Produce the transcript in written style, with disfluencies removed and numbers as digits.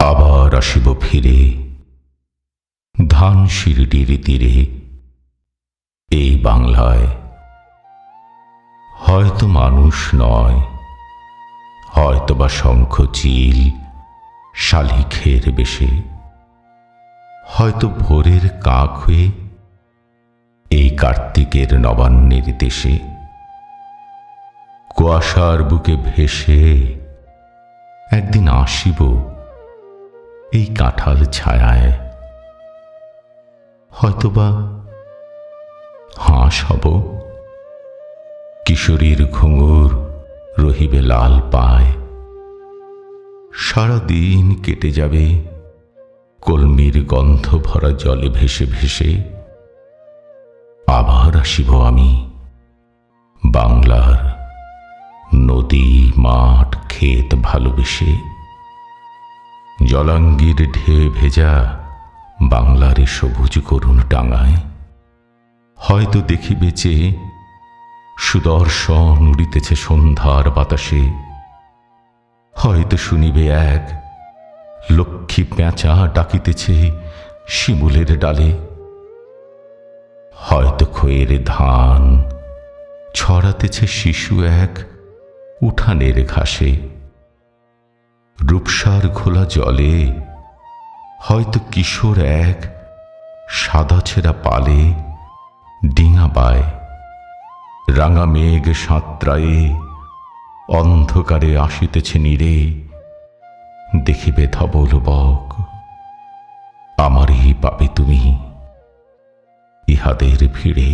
আবার আসিব ফিরে ধান শিরডির তীরে। এই বাংলায় হয়তো মানুষ নয়, হয়তোবা শঙ্খ চিল শালিখের বেশে, হয়তো ভোরের কাক হয়ে এই কার্তিকের নবান্নের দেশে। কুয়াশার বুকে ভেসে একদিন আসিব এই কাঁঠাল ছায়ায়, হয়তোবা হাঁস হব। কিশোরীর ঘুঙুর রহিবে লাল পায়, সারাদিন কেটে যাবে কলমির গন্ধ ভরা জলে ভেসে ভেসে। আবার আসিব আমি বাংলার নদী মাঠ ক্ষেত ভালোবেসে। জলাঙ্গির ঢেউ ভেজা বাংলার সবুজ করুণ ডাঙায়, হয়তো দেখিবে যে সুদর্শন উড়িতেছে সন্ধ্যার বাতাসে। হয়তো শুনিবে এক লক্ষ্মী পেঁচা ডাকিতেছে শিমুলের ডালে। হয়তো খয়ের ধান ছড়াতেছে শিশু এক উঠানের ঘাসে। রূপসার ঘোলা জলে হয়তো কিশোর এক সাদা ছেঁড়া পালে ডিঙা বায়। রাঙা মেঘ সাঁতরায়ে অন্ধকারে আসিতেছে নীরে, দেখিবে ধবল বক আমারই পাবে তুমি ইহাদের ভিড়ে।